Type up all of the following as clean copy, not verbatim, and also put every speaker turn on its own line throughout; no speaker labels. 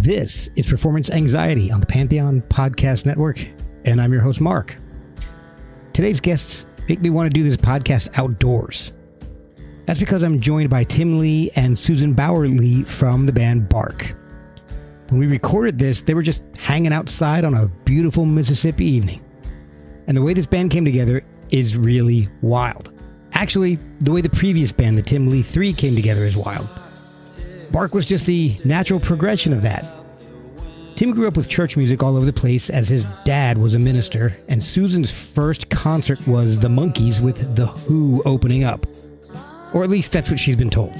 This is Performance Anxiety on the Pantheon Podcast Network, and I'm your host, Mark. Today's guests make me want to do this podcast outdoors. That's because I'm joined by Tim Lee and Susan Bauer-Lee from the band Bark. When we recorded this, they were just hanging outside on a beautiful Mississippi evening. And the way this band came together is really wild. Actually, the way the previous band, the Tim Lee 3, came together is wild. Bark was just the natural progression of that. Tim grew up with church music all over the place as his dad was a minister, and Susan's first concert was the Monkees with The Who opening up. Or at least that's what she's been told.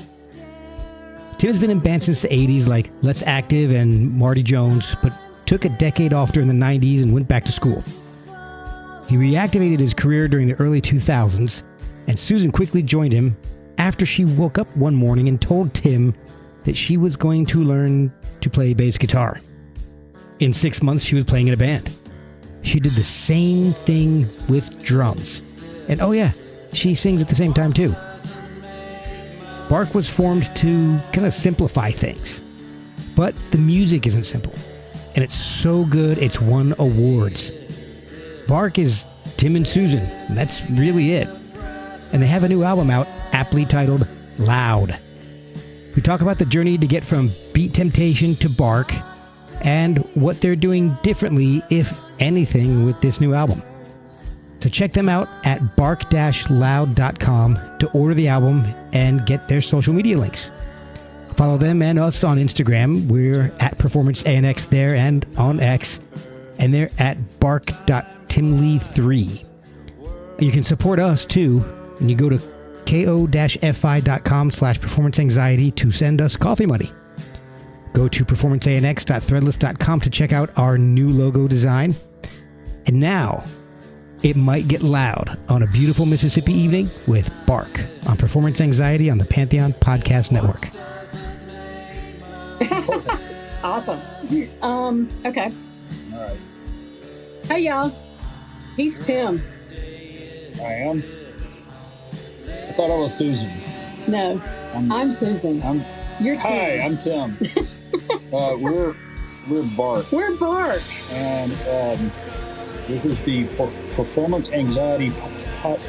Tim has been in bands since the 80s like Let's Active and Marty Jones, but took a decade off during the 90s and went back to school. He reactivated his career during the early 2000s, and Susan quickly joined him after she woke up one morning and told Tim that she was going to learn to play bass guitar. In 6 months, she was playing in a band. She did the same thing with drums. And oh yeah, she sings at the same time too. Bark was formed to kind of simplify things. But the music isn't simple. And it's so good, it's won awards. Bark is Tim and Susan, and that's really it. And they have a new album out, aptly titled Loud. We talk about the journey to get from Beat Temptation to Bark, and what they're doing differently, if anything, with this new album. So check them out at bark-loud.com to order the album and get their social media links. Follow them and us on Instagram. We're at Performance ANX there and on X, and they're at bark.timlee3. You can support us too, and you go to ko-fi.com/performanceanxiety to send us coffee money. Go to performanceanx.threadless.com to check out our new logo design. And now, it might get loud on a beautiful Mississippi evening with Bark on Performance Anxiety on the Pantheon Podcast Network.
Awesome. Okay.
All right.
Hey, y'all. He's Tim.
I am. I thought I was Susan.
No, I'm Susan. You're Tim.
Hi, I'm Tim. We're Bark,
We're Bark.
and this is the Performance Anxiety podcast.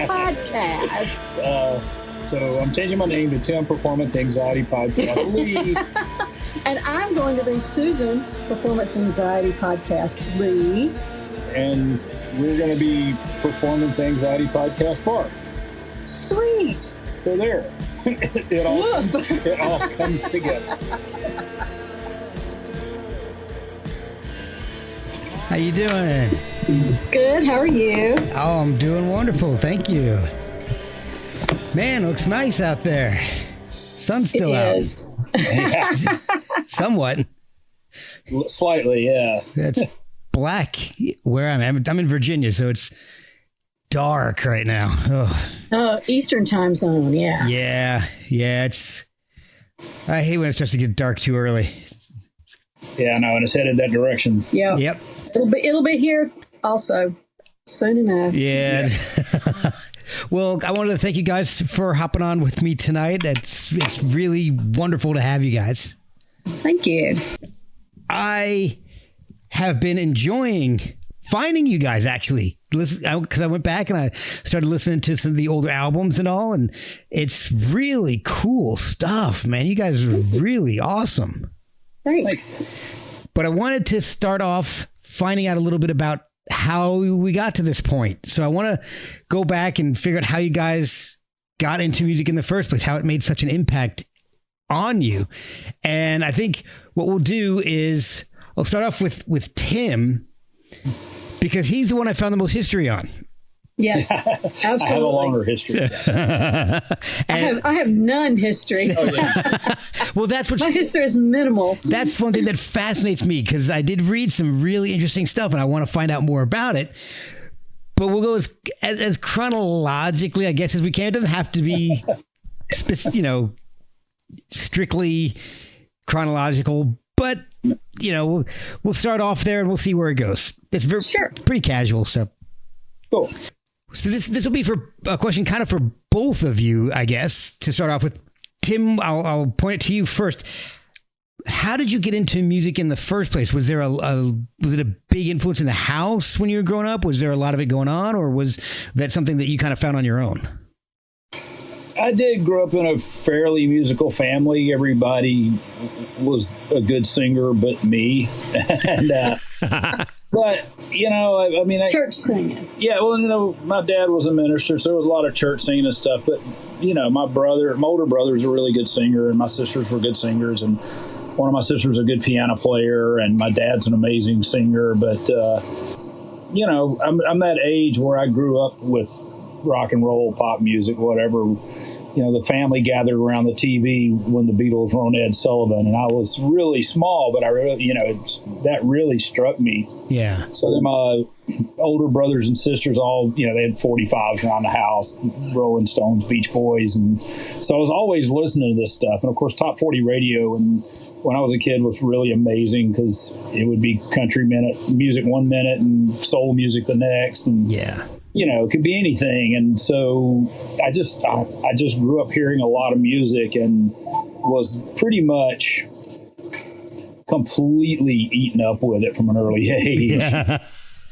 Podcast.
So I'm changing my name to Tim Performance Anxiety Podcast Lee.
And I'm going to be Susan, Performance Anxiety Podcast Lee.
And we're going to be Performance Anxiety Podcast Bark.
Sweet.
So there, it all comes together.
How you doing?
Good. How are you?
Oh, I'm doing wonderful. Thank you. Man, it looks nice out there. Sun's still out.
Is.
Yeah,
Somewhat.
slightly, yeah.
It's black where I'm at. I'm in Virginia, so it's dark right now. Oh,
Eastern time zone. Yeah.
yeah. I hate when it starts to get dark too early.
Yeah, no, and it's headed that direction.
Yeah.
Yep.
It'll be here also soon enough.
Yeah. Well, I wanted to thank you guys for hopping on with me tonight. It's really wonderful to have you guys.
Thank you.
I have been enjoying finding you guys, actually, because I went back and I started listening to some of the older albums and all, and it's really cool stuff, man. You guys are really awesome.
Thanks.
But I wanted to start off finding out a little bit about how we got to this point. So I want to go back and figure out how you guys got into music in the first place, how it made such an impact on you. And I think what we'll do is I'll start off with Tim, because he's the one I found the most history on.
Yes, absolutely.
I have a longer history.
I have none history.
Oh, yeah.
Well, that's what
My history is minimal.
That's one thing that fascinates me, because I did read some really interesting stuff and I want to find out more about it. But we'll go as chronologically, I guess, as we can. It doesn't have to be, strictly chronological, but we'll start off there and we'll see where it goes. It's pretty casual stuff.
Cool.
So this will be for a question kind of for both of you, I guess, to start off with. Tim, I'll point it to you first. How did you get into music in the first place? Was there was it a big influence in the house when you were growing up? Was there a lot of it going on, or was that something that you kind of found on your own?
I did grow up in a fairly musical family. Everybody was a good singer but me. And, but, I mean...
Church singing.
Yeah, well, my dad was a minister, so there was a lot of church singing and stuff. But, my older brother was a really good singer, and my sisters were good singers. And one of my sisters was a good piano player, and my dad's an amazing singer. But, I'm that age where I grew up with rock and roll, pop music, whatever. The family gathered around the TV when the Beatles were on Ed Sullivan, and I was really small, but I really, that really struck me.
Yeah.
So then my older brothers and sisters all, they had 45s around the house, Rolling Stones, Beach Boys, and so I was always listening to this stuff. And of course, Top 40 radio, and when I was a kid, was really amazing because it would be country music 1 minute and soul music the next, and
yeah.
It could be anything. And so I just grew up hearing a lot of music and was pretty much completely eaten up with it from an early age. Yeah.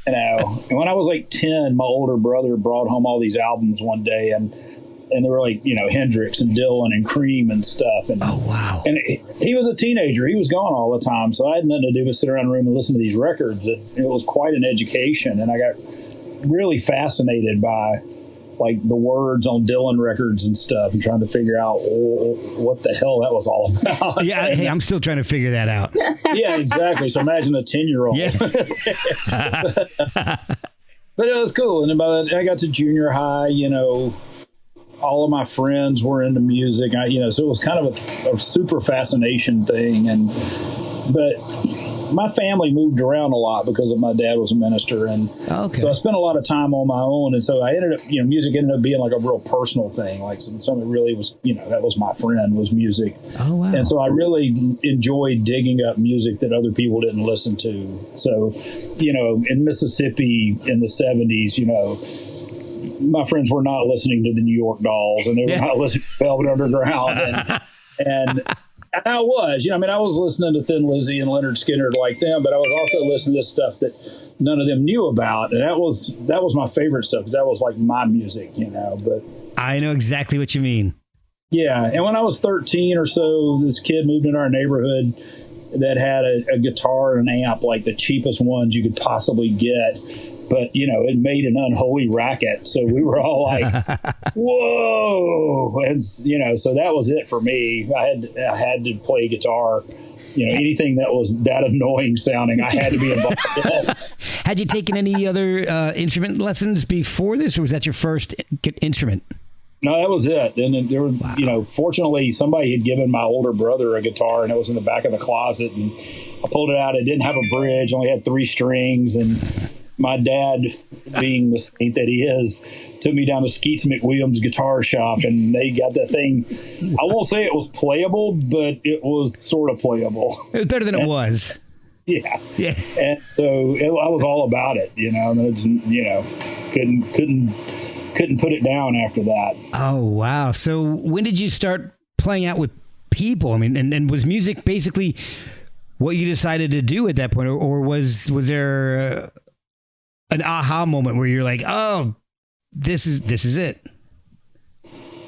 And when I was like 10, my older brother brought home all these albums one day, and they were like, Hendrix and Dylan and Cream and stuff. And,
oh, wow.
And he was a teenager. He was gone all the time. So I had nothing to do but sit around the room and listen to these records. It was quite an education. And I got really fascinated by like the words on Dylan records and stuff, and trying to figure out what the hell that was all about.
Yeah, hey, I'm still trying to figure that out.
Yeah, exactly. So imagine a 10-year-old. Yeah. But it was cool. And then by the time I got to junior high, all of my friends were into music. So it was kind of a super fascination thing. But my family moved around a lot because of my dad was a minister, and so I spent a lot of time on my own. And so I ended up, music ended up being like a real personal thing, like something that really was, that was my friend, was music.
Oh, wow. And
so I really enjoyed digging up music that other people didn't listen to. So, in Mississippi in the 70s, my friends were not listening to the New York Dolls, and they were not listening to Velvet Underground, and I was, I was listening to Thin Lizzy and Leonard Skinner like them, but I was also listening to this stuff that none of them knew about, and that was my favorite stuff, because that was like my music, But
I know exactly what you mean. Yeah,
and when I was 13 or so, this kid moved into our neighborhood that had a guitar and an amp, like the cheapest ones you could possibly get. But, it made an unholy racket. So we were all like, whoa. And, so that was it for me. I had to play guitar. Anything that was that annoying sounding, I had to be involved in.
Had you taken any other instrument lessons before this, or was that your first instrument?
No, that was it. And then there was, fortunately, somebody had given my older brother a guitar, and it was in the back of the closet. And I pulled it out. It didn't have a bridge, only had 3 strings. And my dad, being the saint that he is, took me down to Skeets McWilliams' guitar shop, and they got that thing. I won't say it was playable, but it was sort of playable.
It was better than it was.
Yeah. Yeah. And so I was all about it, and couldn't put it down after that.
Oh, wow. So when did you start playing out with people? I mean, and was music basically what you decided to do at that point, or was there an aha moment where you're like, oh, this is it?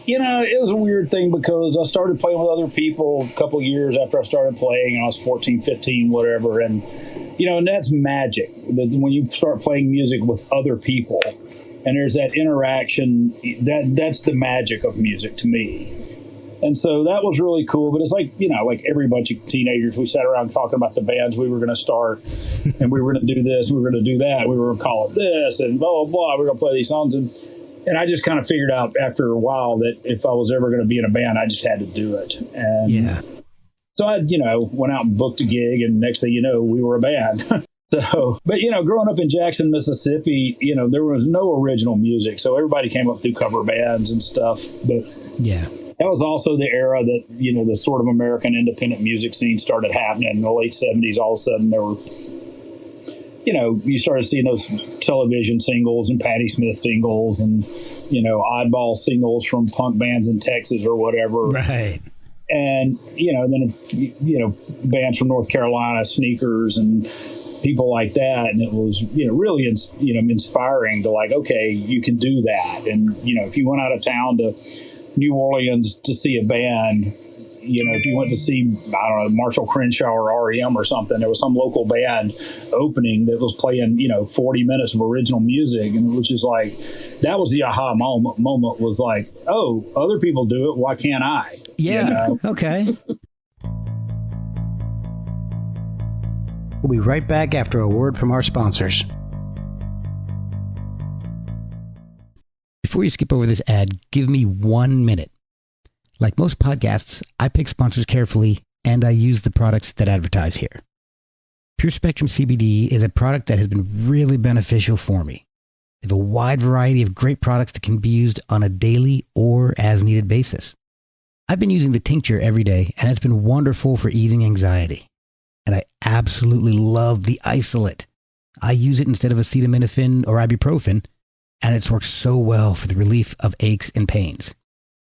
It was a weird thing, because I started playing with other people a couple of years after I started playing, and I was 14, 15, whatever. And, and that's magic. When you start playing music with other people and there's that interaction, that's the magic of music to me. And so that was really cool. But it's like, like every bunch of teenagers, we sat around talking about the bands we were going to start, and we were going to do this, we were going to do that, we were going to call it this, and blah, blah, blah. We were going to play these songs. And I just kind of figured out after a while that if I was ever going to be in a band, I just had to do it. And so I, went out and booked a gig, and next thing you know, we were a band. So, but, growing up in Jackson, Mississippi, there was no original music. So everybody came up through cover bands and stuff. But
yeah.
That was also the era that, the sort of American independent music scene started happening in the late 70s. All of a sudden there were, you started seeing those television singles and Patti Smith singles and, oddball singles from punk bands in Texas or whatever.
Right.
And, then, bands from North Carolina, Sneakers and people like that. And it was, really, inspiring to like, okay, you can do that. And, if you went out of town to New Orleans to see a band, if you went to see, I don't know, Marshall Crenshaw or REM or something, there was some local band opening that was playing, 40 minutes of original music. And it was just like, that was the aha moment was like, oh, other people do it. Why can't I?
Yeah. Okay. We'll be right back after a word from our sponsors. Before you skip over this ad, give me 1 minute. Like most podcasts, I pick sponsors carefully, and I use the products that advertise here. Pure Spectrum CBD is a product that has been really beneficial for me. They have a wide variety of great products that can be used on a daily or as needed basis. I've been using the tincture every day, and it's been wonderful for easing anxiety. And I absolutely love the isolate. I use it instead of acetaminophen or ibuprofen, and it's worked so well for the relief of aches and pains.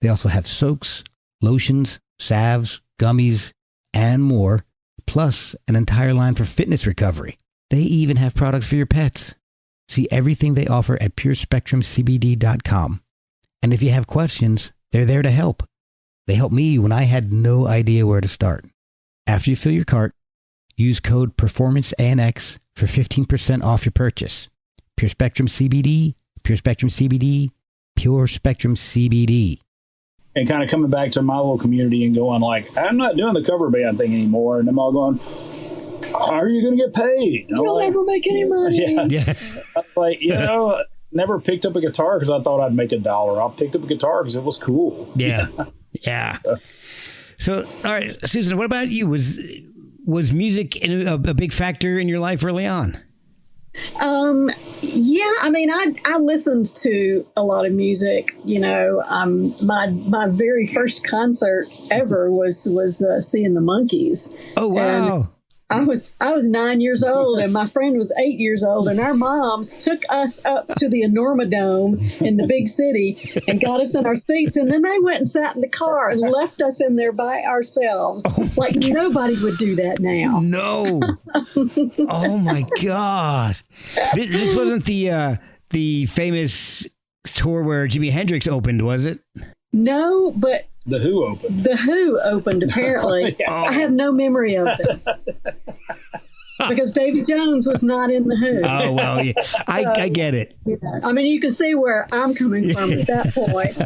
They also have soaks, lotions, salves, gummies, and more, plus an entire line for fitness recovery. They even have products for your pets. See everything they offer at purespectrumcbd.com. And if you have questions, they're there to help. They helped me when I had no idea where to start. After you fill your cart, use code PERFORMANCEANX for 15% off your purchase. Pure Spectrum CBD, Pure Spectrum CBD, Pure Spectrum CBD.
And kind of coming back to my little community and going like, I'm not doing the cover band thing anymore. And them all going, how are you going to get paid?
You'll never make any money.
Yeah. Like, never picked up a guitar because I thought I'd make $1. I picked up a guitar because it was cool.
Yeah. Yeah. So, all right, Susan, what about you? Was music a big factor in your life early on?
Yeah, I mean, I listened to a lot of music, my very first concert ever was seeing the Monkees.
Oh, wow.
And I was 9 years old and my friend was 8 years old, and our moms took us up to the Enorma Dome in the big city and got us in our seats, and then they went and sat in the car and left us in there by ourselves. Like nobody would do that now.
No. Oh my gosh. This wasn't the famous tour where Jimi Hendrix opened, was it?
No, but
The Who opened.
The Who opened, apparently.
Yeah.
I have no memory of it. Because Davy Jones was not in The Who.
Oh, well, yeah. I get it.
Yeah. I mean, you can see where I'm coming from at that point.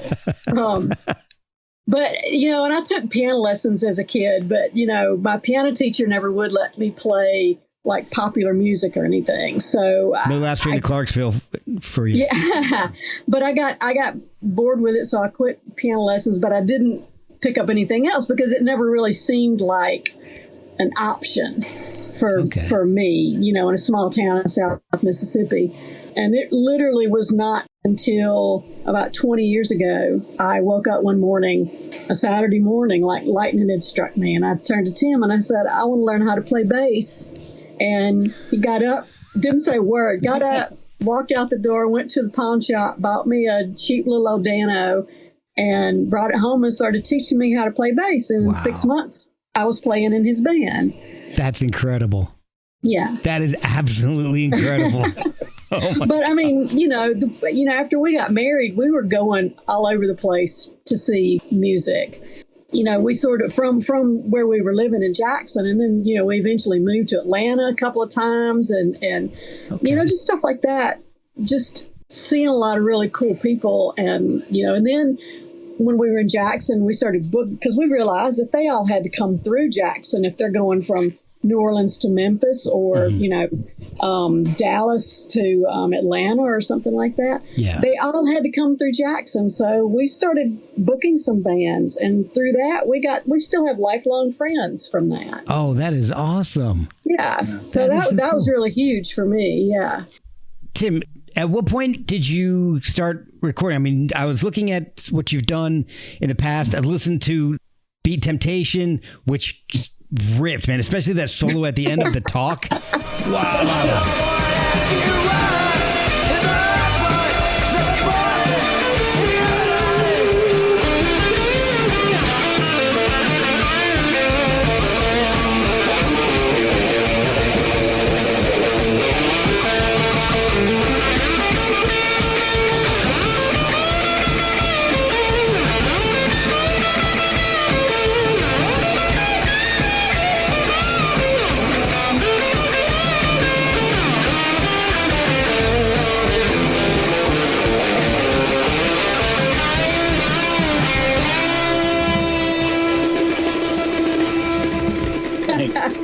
But, and I took piano lessons as a kid, but, my piano teacher never would let me play like popular music or anything. So
no last train to Clarksville for you.
Yeah. But I got bored with it, so I quit piano lessons, but I didn't pick up anything else because it never really seemed like an option for me, in a small town in South Mississippi. And it literally was not until about 20 years ago, I woke up one morning, a Saturday morning, like lightning had struck me. And I turned to Tim and I said, I want to learn how to play bass. And he got up, didn't say a word, got up, walked out the door, went to the pawn shop, bought me a cheap little Odano, and brought it home and started teaching me how to play bass. And in 6 months, I was playing in his band.
That's incredible.
Yeah.
That is absolutely incredible.
But I mean, after we got married, we were going all over the place to see music. We sort of from where we were living in Jackson, and then, we eventually moved to Atlanta a couple of times and just stuff like that. Just seeing a lot of really cool people. And, and then when we were in Jackson, we started booking because we realized that they all had to come through Jackson if they're going from New Orleans to Memphis or, Dallas to Atlanta or something like that.
Yeah.
They all had to come through Jackson. So we started booking some bands, and through that we still have lifelong friends from that.
Oh, that is awesome.
Yeah. So that was really huge for me. Yeah.
Tim, at what point did you start recording? I mean, I was looking at what you've done in the past. I've listened to Beat Temptation, which ripped, man, especially that solo at the end of the talk. Wow.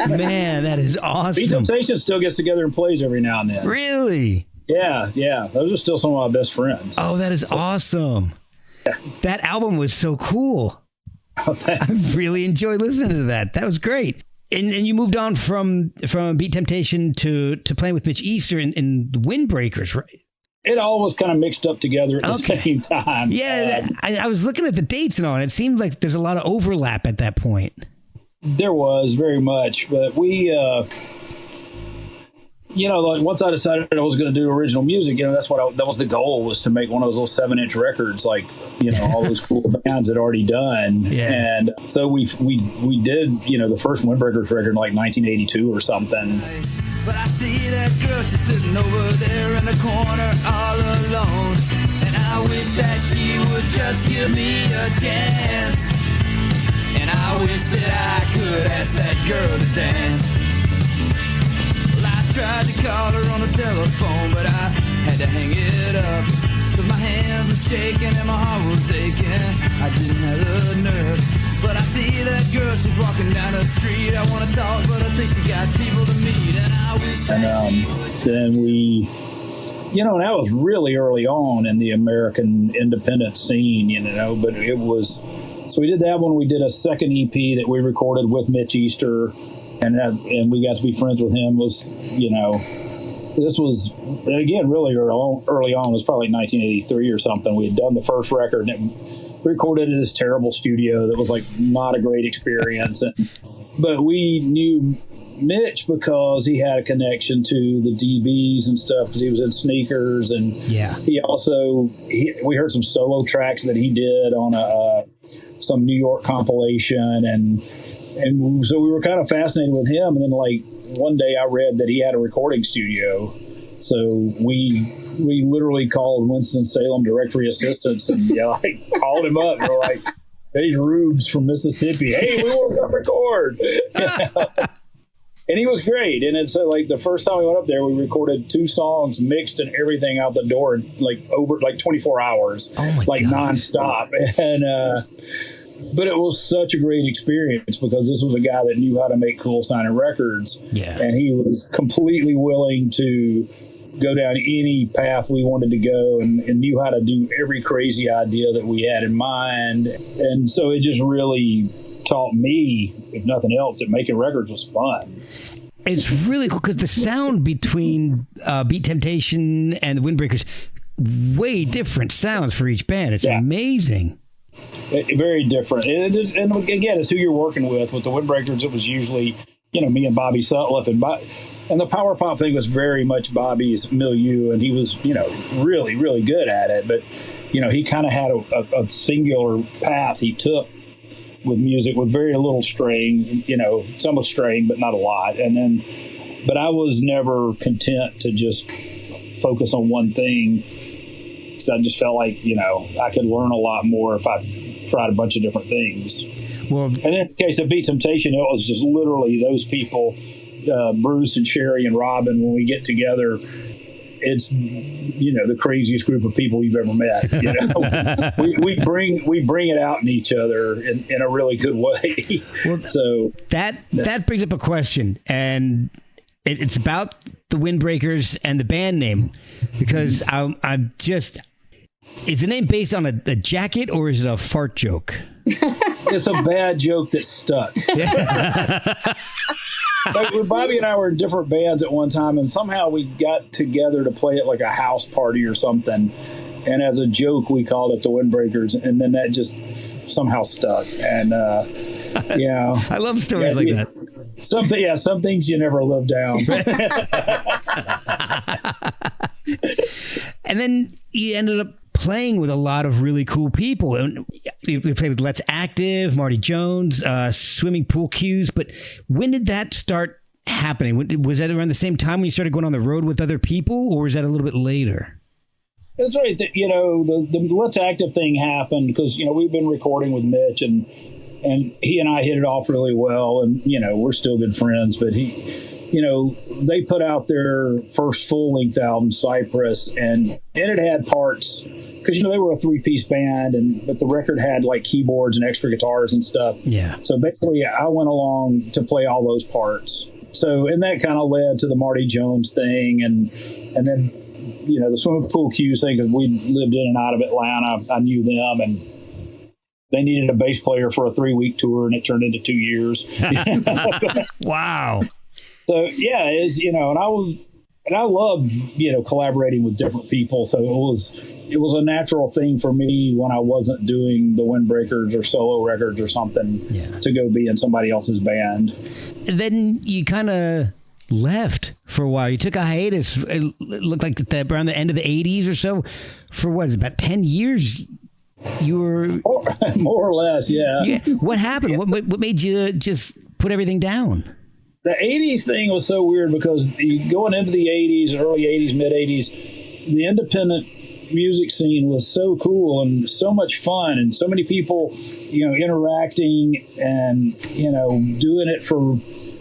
Man, that is awesome.
Beat Temptation still gets together and plays every now and then.
Really?
Yeah. Those are still some of my best friends.
Oh, that is awesome. Yeah. That album was so cool.
Oh,
I really enjoyed listening to that. That was great. And you moved on from Beat Temptation to playing with Mitch Easter in Windbreakers, right?
It all was kind of mixed up together at the same time.
Yeah, I was looking at the dates and all, and it seems like there's a lot of overlap at that point.
There was very much, but we, like once I decided I was going to do original music, that was the goal, was to make one of those little 7-inch records, like, all those cool bands had already done.
Yeah.
And so we did, the first Windbreakers record in like 1982 or something.
But I see that girl, she's sitting over there in the corner all alone. And I wish that she would just give me a chance. And I wish that I could ask that girl to dance. Well, I tried to call her on the telephone, but I had to hang it up. 'Cause my hands were shaking and my heart was aching. I didn't have the nerve. But I see that girl, she's walking down the street. I want to talk, but I think she got people to meet. And I wish that she would.
Then we, and that was really early on in the American independent scene, but it was, so we did that one. We did a second EP that we recorded with Mitch Easter, and we got to be friends with him. This was, again, really early on. It was probably 1983 or something. We had done the first record, and recorded in this terrible studio that was like not a great experience. But we knew Mitch because he had a connection to the DBs and stuff, because he was in Sneakers, and he also we heard some solo tracks that he did on some New York compilation, and so we were kind of fascinated with him. And then like one day I read that he had a recording studio, so we literally called Winston-Salem Directory Assistance and called him up. And we're like, "There's Rubes from Mississippi. Hey, we want to record." And he was great. And so like the first time we went up there, we recorded 2 songs, mixed and everything out the door in over 24 hours, nonstop. And but it was such a great experience, because this was a guy that knew how to make cool sounding records. Yeah. And he was completely willing to go down any path we wanted to go, and knew how to do every crazy idea that we had in mind. And so it just really taught me, if nothing else, that making records was fun.
It's really cool, because the sound between Beat Temptation and the Windbreakers, way different sounds for each band. It's amazing.
Very different. And again, it's who you're working with. With the Windbreakers, it was usually, me and Bobby Sutliff, and the power pop thing was very much Bobby's milieu, and he was, really, really good at it. But, he kind of had a singular path he took with music, with very little string, some with string, but not a lot. But I was never content to just focus on one thing, because I just felt like, I could learn a lot more if I tried a bunch of different things. Well, and in the case of Beat Temptation, it was just literally those people, Bruce and Sherry and Robin. When we get together, it's the craziest group of people you've ever met. we bring it out in each other in a really good way. Well, so
that brings up a question, and it's about the Windbreakers and the band name, because I'm just, is the name based on a jacket, or is it a fart joke?
It's a bad joke that stuck. Like, Bobby and I were in different bands at one time, and somehow we got together to play at like a house party or something. And as a joke, we called it the Windbreakers, and then that just somehow stuck. And
I love stories like that.
Some things you never live down.
And then you ended up playing with a lot of really cool people. And you played with Let's Active, Marty Jones, Swimming Pool Cues. But when did that start happening? Was that around the same time when you started going on the road with other people, or was that a little bit later?
That's right. The Let's Active thing happened because, we've been recording with Mitch, and he and I hit it off really well, and, we're still good friends, but they put out their first full-length album, Cypress, and it had parts, because, they were a three-piece band, but the record had, like, keyboards and extra guitars and stuff.
Yeah.
So basically, I went along to play all those parts. So, and that kind of led to the Marty Jones thing, and then, the swimming pool cues thing, because we lived in and out of Atlanta. I knew them, and they needed a bass player for a 3-week tour, and it turned into 2 years.
Wow.
So yeah, and I love, collaborating with different people. So it was a natural thing for me when I wasn't doing the Windbreakers or solo records or something to go be in somebody else's band.
And then you kind of left for a while. You took a hiatus. It looked like around the end of the 80s or so. For what is it, about 10 years? You were
more or less, yeah.
What happened? What made you just put everything down?
The 80s thing was so weird because going into the 80s, early 80s, mid 80s, the independent music scene was so cool and so much fun, and so many people, interacting and, doing it for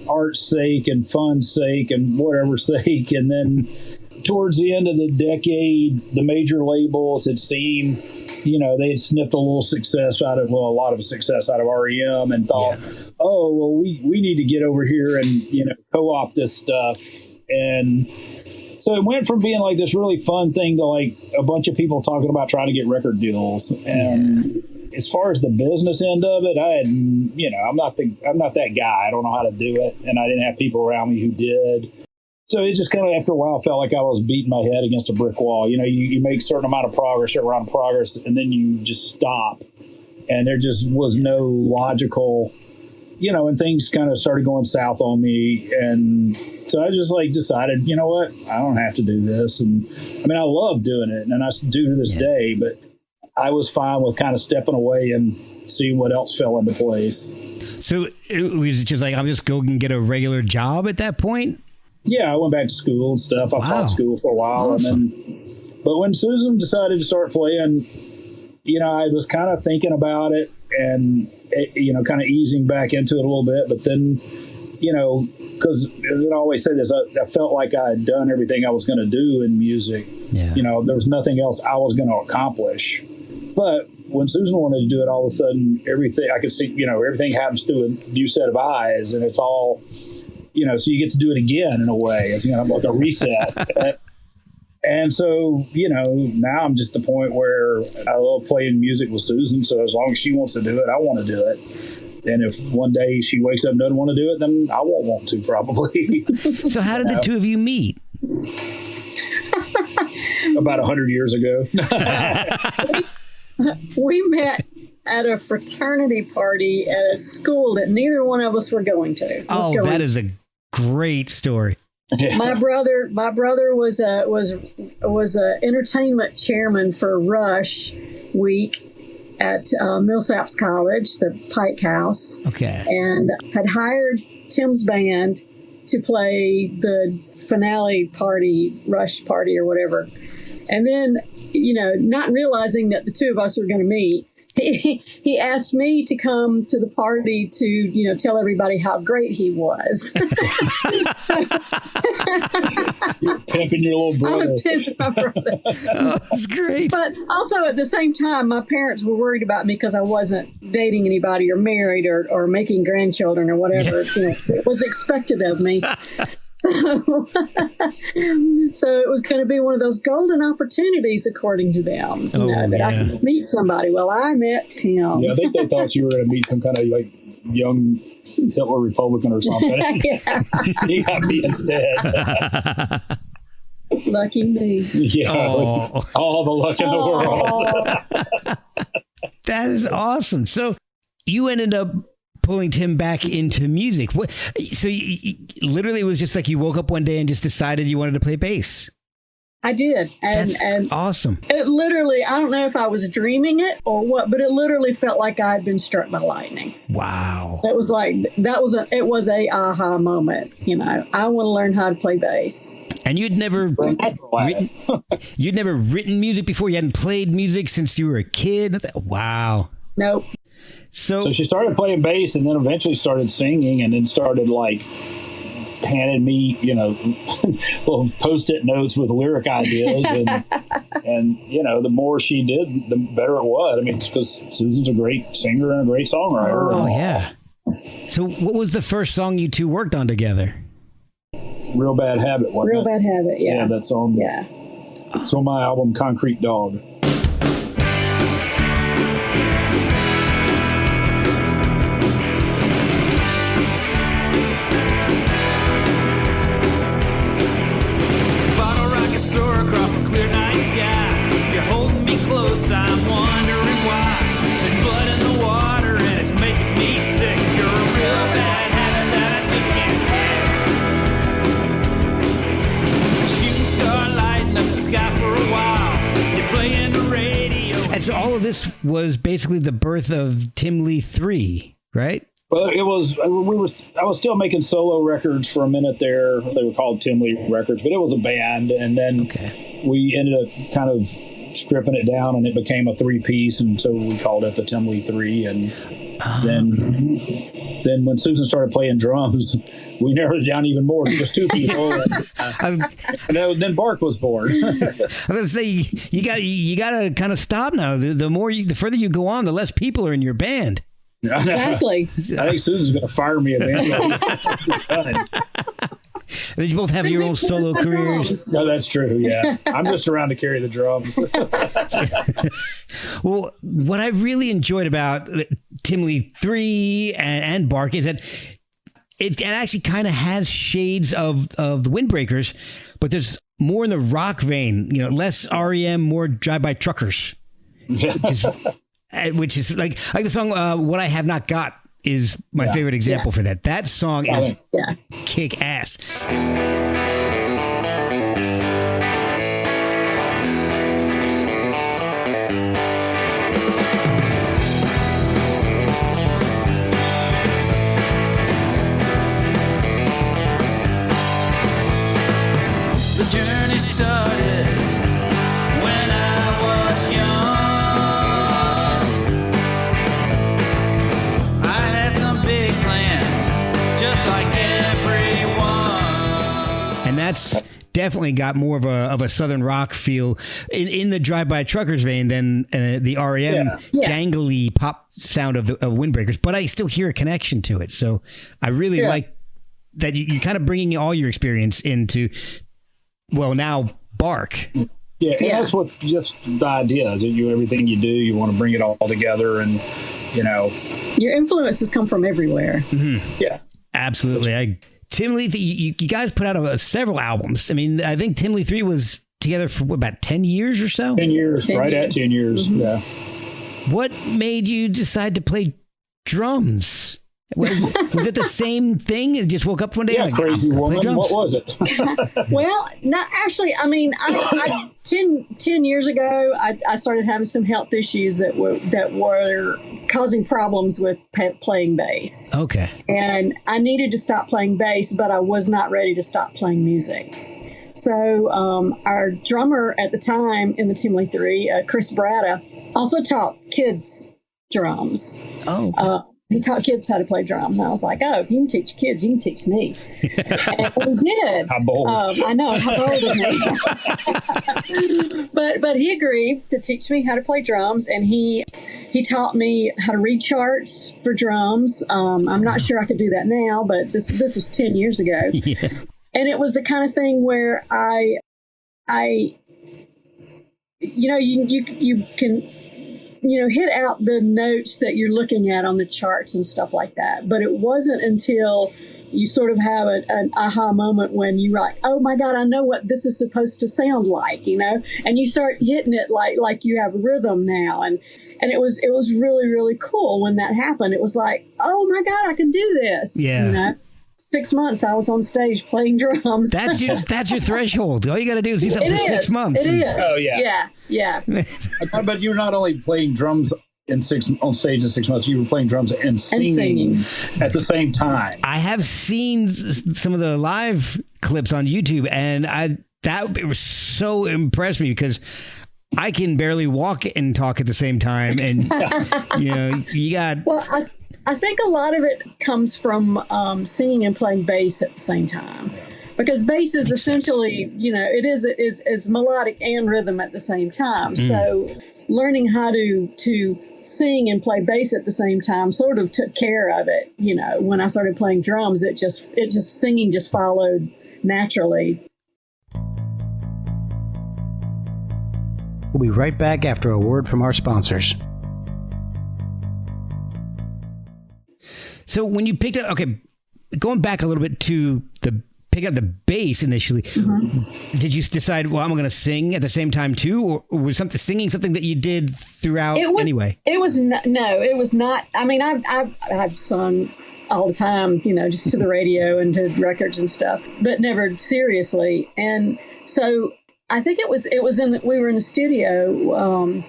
art's sake and fun's sake and whatever sake. And then towards the end of the decade, the major labels had seen, they had sniffed a lot of success out of REM and thought, oh, well, we need to get over here and, co-opt this stuff. And so it went from being like this really fun thing to like a bunch of people talking about trying to get record deals. And as far as the business end of it, I had, I'm not that guy. I don't know how to do it. And I didn't have people around me who did. So it just kind of, after a while, felt like I was beating my head against a brick wall. You make a certain amount of progress, certain amount of progress, and then you just stop. And there just was no logical, and things kind of started going south on me. And so I just decided, you know what, I don't have to do this. And I mean, I love doing it, and I do to this day, but I was fine with kind of stepping away and seeing what else fell into place. So
it was just like, I'm just going and get a regular job at that point?
Yeah, I went back to school and stuff. I taught school for a while.
Awesome.
But when Susan decided to start playing, I was kind of thinking about it and, kind of easing back into it a little bit. But then, because I always say this, I felt like I had done everything I was going to do in music.
Yeah.
There was nothing else I was going to accomplish. But when Susan wanted to do it, all of a sudden, everything I could see, everything happens through a new set of eyes, and it's all, so you get to do it again in a way. It's like a reset. And so, now I'm just at the point where I love playing music with Susan. So as long as she wants to do it, I want to do it. And if one day she wakes up and doesn't want to do it, then I won't want to, probably.
So how did the two of you meet?
About 100 years ago.
We met at a fraternity party at a school that neither one of us were going to.
That is a great story.
My brother was a entertainment chairman for Rush Week at Millsaps College, the Pike House.
Okay. And
had hired Tim's band to play the finale party, Rush party or whatever. And then, not realizing that the two of us were going to meet, he asked me to come to the party to, tell everybody how great he was.
You're pimping your little brother.
I'm pimping my brother.
Oh, that's great.
But also at the same time, my parents were worried about me because I wasn't dating anybody or married or making grandchildren or whatever, it was expected of me. So it was going to be one of those golden opportunities, according to them, that I could meet somebody. Well, I met Tim.
Yeah, I think they thought you were going to meet some kind of young Hitler Republican or something. He got me instead.
Lucky me.
Yeah, all the luck in the world.
That is awesome. So you ended up pulling Tim back into music. So literally it was just like you woke up one day and just decided you wanted to play bass.
I did.
That's awesome.
It literally, I don't know if I was dreaming it or what, but it literally felt like I had been struck by lightning.
Wow.
It was like, it was a aha moment. I want to learn how to play bass.
And you'd never written music before? You hadn't played music since you were a kid? Wow.
Nope.
So she started playing bass and then eventually started singing and then started handed me, little Post-it notes with lyric ideas, and the more she did, the better it was. I mean, because Susan's a great singer and a great songwriter.
Oh yeah. So, what was the first song you two worked on together?
Real Bad Habit.
Real Bad Habit. Yeah.
Yeah, that's on.
Yeah.
It's on my album Concrete Dog.
Bottle rocket soar across a clear night sky. You're holding me close, I'm wondering why. There's blood in the water and it's making me sick. You're a real bad habit that I just can't kick. Shooting star lighting up the sky for a while. You're playing the radio.
And so all of this was basically the birth of Tim Lee 3, right?
Well, it was. I was still making solo records for a minute there. They were called Tim Lee Records, but it was a band, and then we ended up kind of stripping it down, and it became a 3-piece, and so we called it the Tim Lee 3. And then when Susan started playing drums, we narrowed it down even more to just 2 people. And then Bark was born.
I was going to say you got to kind of stop now. The further you go on, the less people are in your band.
Exactly.
I think Susan's going to fire me eventually.
Then you both have your own solo careers.
No, that's true. Yeah, I'm just around to carry the drums.
Well, what I really enjoyed about Tim Lee 3 and Bark is that it actually kind of has shades of the Windbreakers, but there's more in the rock vein. Less REM, more Drive-By Truckers.
Yeah.
Which is like the song What I Have Not Got is my favorite example for that. That song is kick ass.
The journey started when I was young. I had some big plans, just like everyone.
And that's definitely got more of a Southern rock feel in the Drive-By Truckers vein than the REM jangly pop sound of Windbreakers. But I still hear a connection to it. So I really like that you're kind of bringing all your experience into, well, now Bark.
Yeah, and that's what just the idea is. Everything you do, you want to bring it all together, and
your influences come from everywhere.
Mm-hmm.
Yeah,
absolutely. Tim Lee, you guys put out several albums. I mean, I think Tim Lee 3 was together for about 10 years or so.
10 years, at 10 years. Mm-hmm. Yeah.
What made you decide to play drums? Was it the same thing? You just woke up one day?
Yeah, crazy woman. What was it?
Well, no, actually, I mean, I 10 years ago, I started having some health issues that were causing problems with playing bass.
Okay.
And I needed to stop playing bass, but I was not ready to stop playing music. So our drummer at the time in the Tim Lee 3, Chris Bratta, also taught kids drums.
Oh.
He taught kids how to play drums. And I was like, oh, if you can teach kids, you can teach me. And we did.
How bold.
I know, how bold of me. But he agreed to teach me how to play drums, and he taught me how to read charts for drums. I'm not sure I could do that now, but this was 10 years ago.
Yeah.
And it was the kind of thing where you can hit out the notes that you're looking at on the charts and stuff like that. But it wasn't until you sort of have an aha moment when you're like, oh my God, I know what this is supposed to sound like, and you start hitting it like you have rhythm now. And it was really, really cool when that happened. It was like, oh my God, I can do this.
Yeah.
6 months I was on stage playing drums.
That's your threshold. All you got to do is do something for 6 months.
It is.
Oh yeah.
Yeah.
But you're not only playing drums on stage in 6 months. You were playing drums and singing at the same time.
I have seen some of the live clips on YouTube, and it was so impressed me because I can barely walk and talk at the same time, and you got.
Well, I think a lot of it comes from singing and playing bass at the same time. Because bass is essentially, it is melodic and rhythm at the same time. So learning how to sing and play bass at the same time sort of took care of it. When I started playing drums, it just singing just followed naturally.
We'll be right back after a word from our sponsors. So when you picked up, going back a little bit to pick up the bass initially, did you decide, well, I'm going to sing at the same time too? Or was singing something that you did throughout anyway?
It was not. I mean, I've sung all the time, just to the radio and to records and stuff, but never seriously. And so I think we were in the studio,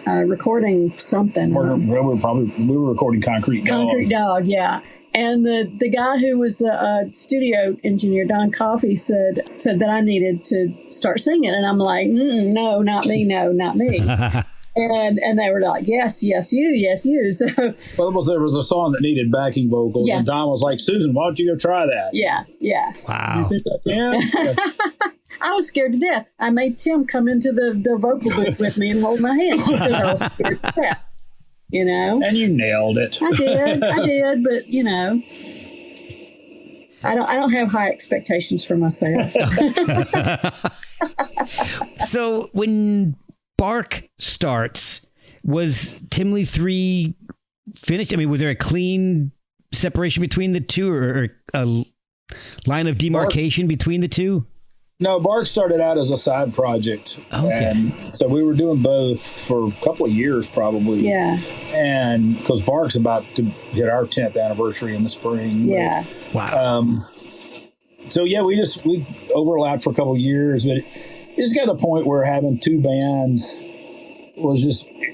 recording something.
We were recording Concrete Dog.
Concrete Dog, yeah. And the guy who was a studio engineer, Don Coffey, said that I needed to start singing, and I'm like, no, not me, and they were like, yes, you. So
well, there was a song that needed backing vocals,
yes.
And Don was like, Susan, why don't you go try that?
Yeah.
Wow.
You think that, yeah.
I was scared to death. I made Tim come into the vocal booth with me and hold my hand because I was scared to death. And
you nailed it.
I did, but I don't have high expectations for myself.
So when Bark starts, was Timley 3 finished? I mean, was there a clean separation between the two, or a line of demarcation between the two?
No, Bark started out as a side project.
Okay.
And so we were doing both for a couple of years probably.
Yeah.
And because Bark's about to hit our 10th anniversary in the spring.
Yeah.
Wow.
So yeah, we overlapped for a couple of years, but it just got to the point where having two bands was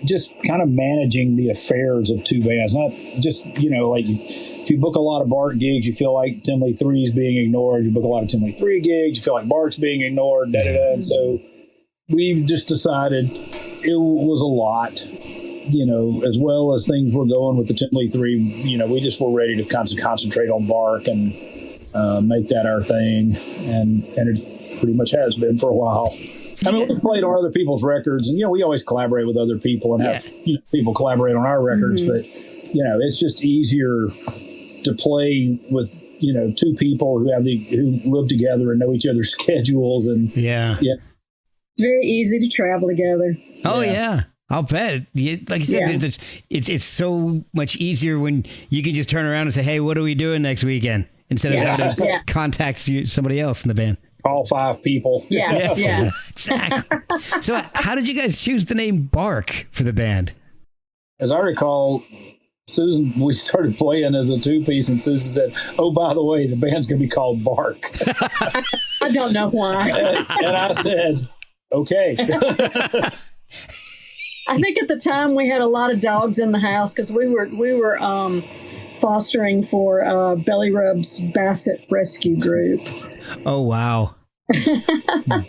just kind of managing the affairs of two bands. Not just, like if you book a lot of Bark gigs, you feel like Timley 3 is being ignored. You book a lot of Timley 3 gigs, you feel like Bark's being ignored, And so we just decided it was a lot, as well as things were going with the Timley 3, we just were ready to concentrate on Bark and make that our thing. And it pretty much has been for a while. I mean, we played on other people's records, and, we always collaborate with other people and have people collaborate on our records. But, it's just easier to play with, two people who live together and know each other's schedules. And
yeah.
It's very easy to travel together.
Oh, yeah. I'll bet. Like you said, it's so much easier when you can just turn around and say, hey, what are we doing next weekend? Instead of having to contact somebody else in the band.
All 5 people.
Yeah.
Exactly. So how did you guys choose the name Bark for the band?
As I recall, Susan, we started playing as a 2-piece, and Susan said, oh, by the way, the band's going to be called Bark.
I don't know why.
And I said, okay.
I think at the time we had a lot of dogs in the house because we were fostering for Belly Rub's Basset Rescue Group.
Oh, wow.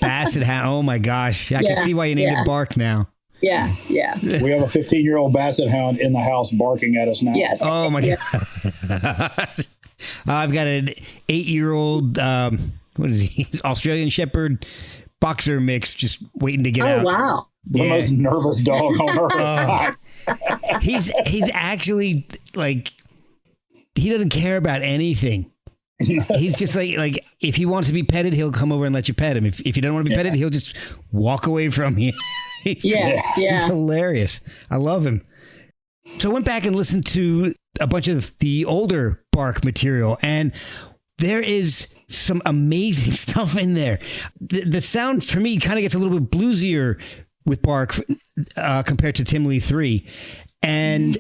Basset Hound. Oh, my gosh. I can see why you named it Bark now.
Yeah.
We have a 15-year-old Basset Hound in the house barking at us now.
Yes.
Oh, my God. I've got an 8-year-old, what is he? Australian Shepherd boxer mix just waiting to get out.
Oh, wow.
The most nervous dog on earth.
He's actually, like, he doesn't care about anything. He's just like if he wants to be petted, he'll come over and let you pet him. If you don't want to be petted, he'll just walk away from you. He's hilarious. I love him. So I went back and listened to a bunch of the older Bark material, and there is some amazing stuff in there. The sound for me kind of gets a little bit bluesier with Bark compared to Timley 3, and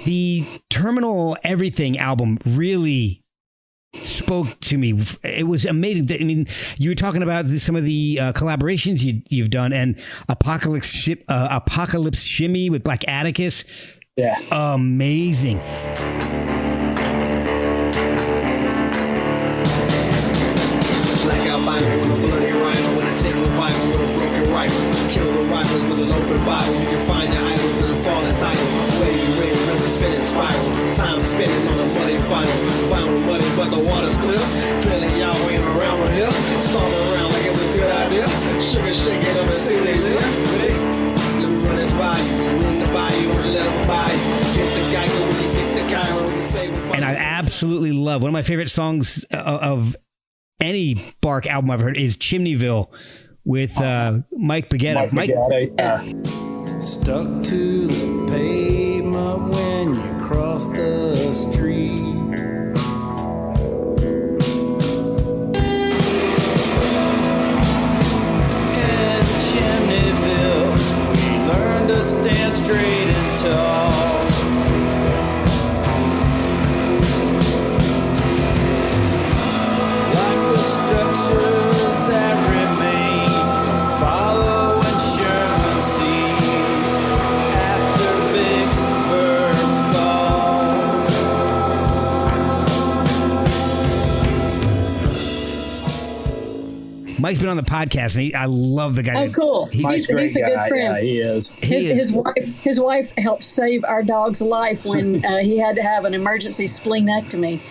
the Terminal Everything album really spoke to me. It was amazing. I mean, you were talking about some of the collaborations you've done, and Apocalypse Shimmy with Black Atticus.
Yeah.
Amazing.
Blackout Bible with a bloody rhino and a tin revival with a broken rifle. Kill the rivals with an open Bible. You can find your idols in a fallen title. Where you read, remember, infinite spiral. Time spinning on a muddy final muddy, but the water's clear. Clearly y'all ain't around from here. Stomping around like it's a good idea. Sugar shaking on the city's here. Ready? Let me run this by you. Run the bayou, don't you let them buy you. Get the Geico, we can get the Cairo, we can save them.
And I absolutely love, one of my favorite songs of any Bark album I've heard is Chimneyville with Mike Baguette. Mike,
Stuck to the pavement when you cross the street. In Chimneyville, we learned to stand straight and tall. Like the structures that remain, follow and Sherman see after Vicksburg's fall.
Mike's been on the podcast, and I love the guy.
Oh, cool.
Mike's
He's a good friend.
Yeah, he is.
His wife helped save our dog's life when he had to have an emergency splenectomy.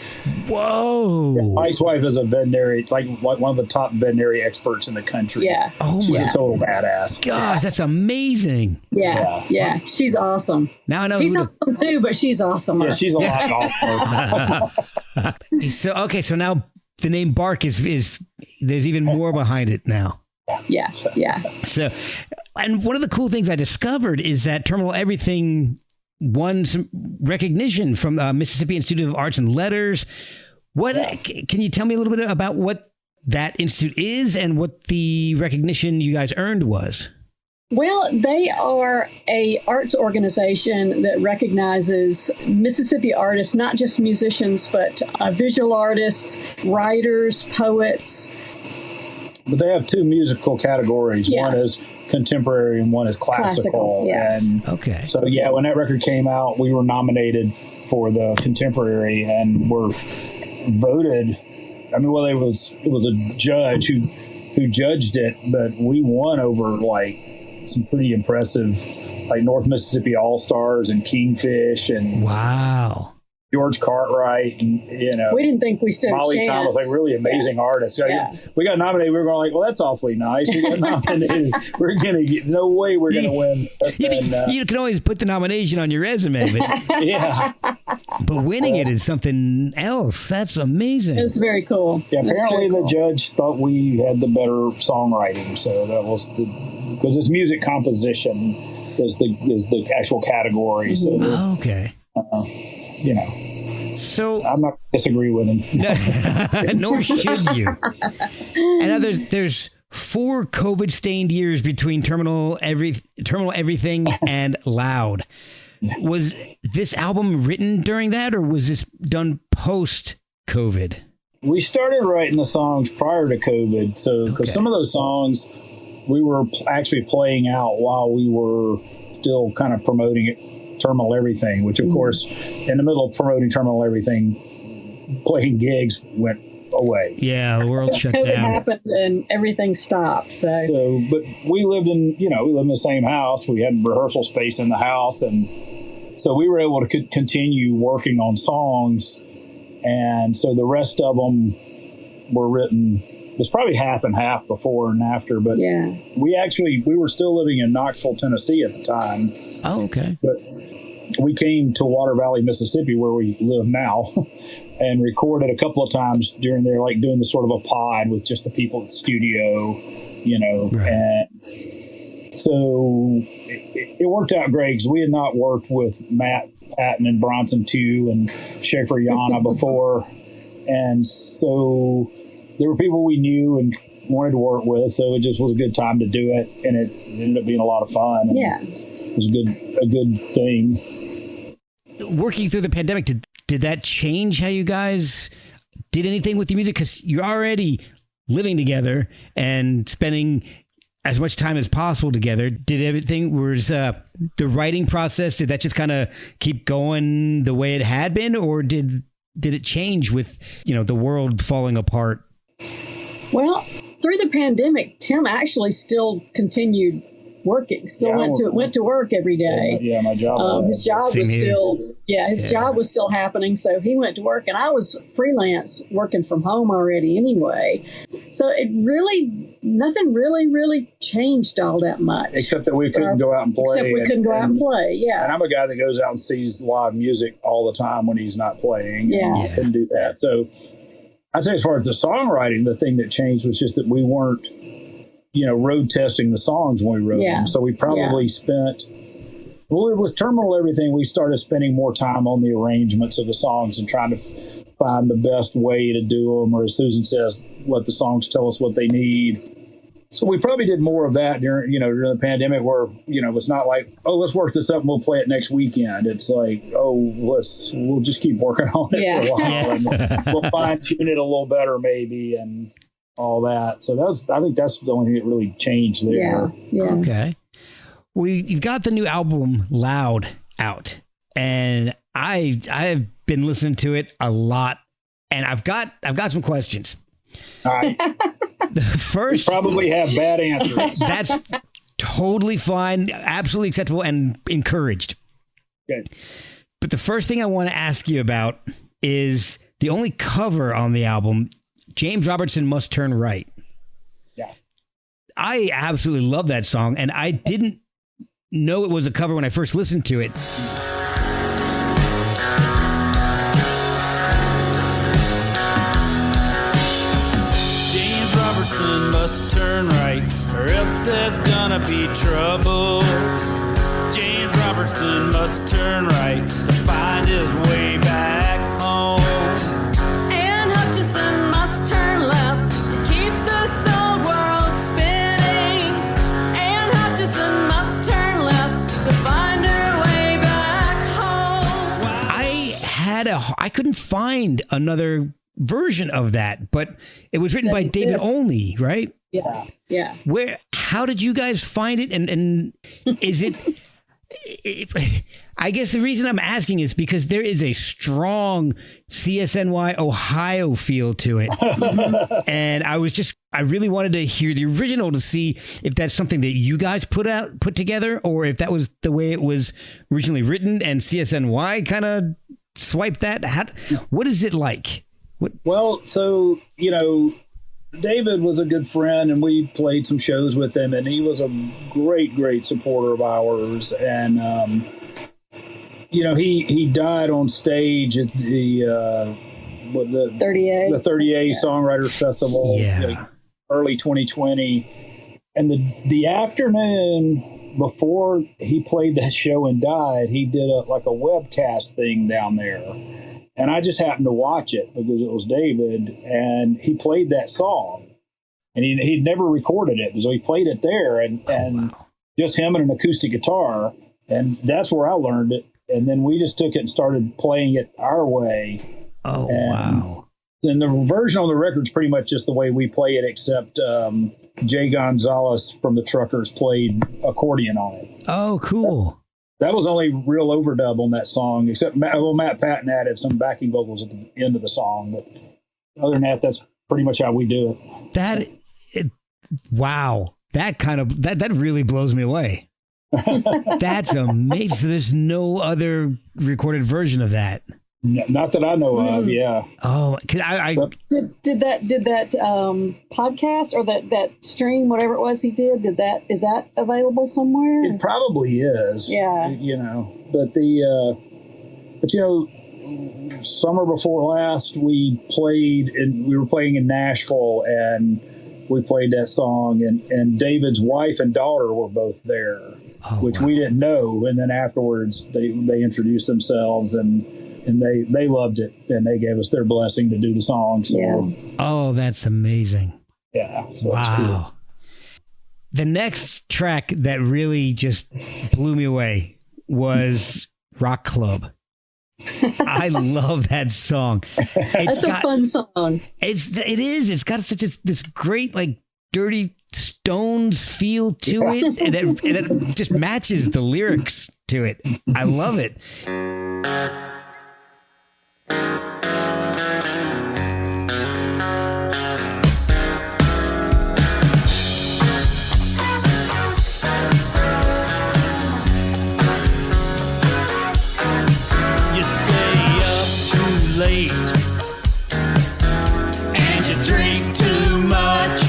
Whoa.
Yeah, Mike's wife is a veterinary, like one of the top veterinary experts in the country.
Yeah.
Oh,
She's
my
a total badass.
gosh, that's amazing.
Yeah. She's awesome.
Now I know
He's
who
awesome too, but she's awesome.
Yeah, she's a lot awesome.
So now the name Bark is there's even more behind it now.
Yeah.
So, and one of the cool things I discovered is that Terminal Everything won some recognition from the Mississippi Institute of Arts and Letters. Can you tell me a little bit about what that institute is and what the recognition you guys earned was?
Well, they are a arts organization that recognizes Mississippi artists, not just musicians, but visual artists, writers, poets.
But they have two musical categories.
Yeah.
One is contemporary and one is classical.
Yeah.
And
Okay.
so, yeah, when that record came out, we were nominated for the contemporary and were voted. I mean, well, it was a judge who judged it, but we won over like some pretty impressive, like North Mississippi All-Stars and Kingfish and
Wow.
George Cartwright, and
We didn't think we stood a
Molly
chance.
Thomas, like really amazing artists.
Yeah.
We got nominated. We were going like, well, that's awfully nice. We got nominated. We're gonna get no way we're gonna win.
You can always put the nomination on your resume, but,
Yeah,
but winning it is something else. That's amazing.
It was very cool.
yeah.
That's
Apparently,
very cool.
the judge thought we had the better songwriting, so that was because it's music composition is the actual category. So
Okay. So
I'm not disagree with him.
nor should you. And now there's 4 COVID-stained years between Terminal Everything and Loud. Was this album written during that, or was this done post-COVID?
We started writing the songs prior to COVID, so because some of those songs we were actually playing out while we were still kind of promoting Terminal Everything, which of course, in the middle of promoting Terminal Everything, playing gigs went away.
Yeah, the world shut
COVID
down.
happened and everything stopped. So
But we lived in the same house. We had rehearsal space in the house, and so we were able to continue working on songs. And so the rest of them were written. It's probably half and half before and after. But
yeah.
we were still living in Knoxville, Tennessee at the time.
Oh, okay.
But we came to Water Valley, Mississippi, where we live now, and recorded a couple of times during there, like doing the sort of a pod with just the people at the studio,
Right.
And so it worked out great because we had not worked with Matt Patton and Bronson 2 and Schaefer Yana before. And so there were people we knew and wanted to work with, so it just was a good time to do it, and it ended up being a lot of fun. And
Yeah.
it was a good thing.
Working through the pandemic, did that change how you guys did anything with your music? Because you're already living together and spending as much time as possible together. Did everything, was the writing process, did that just kind of keep going the way it had been, or did it change with, the world falling apart?
Well, through the pandemic, Tim actually still continued working. Still went to work every day.
Yeah, my job.
His job was still job was still happening, so he went to work, and I was freelance working from home already anyway. So it really nothing really changed all that much,
except that we couldn't go out and play.
Yeah.
And I'm a guy that goes out and sees live music all the time when he's not playing.
Yeah,
I couldn't do that. So I'd say as far as the songwriting, the thing that changed was just that we weren't, road testing the songs when we wrote them. So we probably spent, with Terminal Everything, we started spending more time on the arrangements of the songs and trying to find the best way to do them, or as Susan says, let the songs tell us what they need. So we probably did more of that during the pandemic, where, it's not like, oh, let's work this up and we'll play it next weekend. It's like, oh, we'll just keep working on it for a while and we'll fine tune it a little better maybe and all that. So I think that's the only thing that really changed there.
Yeah.
Okay. Well, you've got the new album Loud out, and I've been listening to it a lot, and I've got some questions.
All right.
The first,
you probably have bad answers.
That's totally fine, absolutely acceptable, and encouraged.
Okay.
But the first thing I want to ask you about is the only cover on the album, James Robertson Must Turn Right.
Yeah.
I absolutely love that song, and I didn't know it was a cover when I first listened to it.
James Robertson must turn right, or else there's gonna be trouble. James Robertson must turn right to find his way back home.
And Hutchison must turn left to keep this old world spinning. And Hutchison must turn left to find her way back home.
I couldn't find another version of that, but it was written by David Only, right?
Yeah.
How did you guys find it? And is it, I guess the reason I'm asking is because there is a strong CSNY Ohio feel to it. And I really wanted to hear the original to see if that's something that you guys put together, or if that was the way it was originally written and CSNY kind of swiped that. What is it like?
Well, so, David was a good friend, and we played some shows with him, and he was a great supporter of ours. And, he died on stage at the 30A Songwriters Festival, early 2020. And the afternoon before he played that show and died, he did a webcast thing down there. And I just happened to watch it because it was David, and he played that song. And he'd never recorded it, so he played it there, and just him and an acoustic guitar. And that's where I learned it. And then we just took it and started playing it our way.
Oh, wow.
And the version on the record's pretty much just the way we play it, except Jay Gonzalez from the Truckers played accordion on it.
Oh, cool.
That was only real overdub on that song, except Matt Patton added some backing vocals at the end of the song. But other than that, that's pretty much how we do it.
Wow. That really blows me away. That's amazing. So there's no other recorded version of that.
Not that I know of. Yeah.
Oh, cause
did that podcast or that stream, whatever it was he did, is that available somewhere?
It probably is.
Yeah.
But summer before last we were playing in Nashville, and we played that song, and David's wife and daughter were both there, which we didn't know. And then afterwards they introduced themselves, and they loved it, and they gave us their blessing to do the song. So,
oh, that's amazing.
Yeah. So
wow. Cool. The next track that really just blew me away was Rock Club. I love that song.
That's a fun song.
It is. It's got such this great, Dirty Stones feel to it, and it just matches the lyrics to it. I love it.
late. And you drink too much.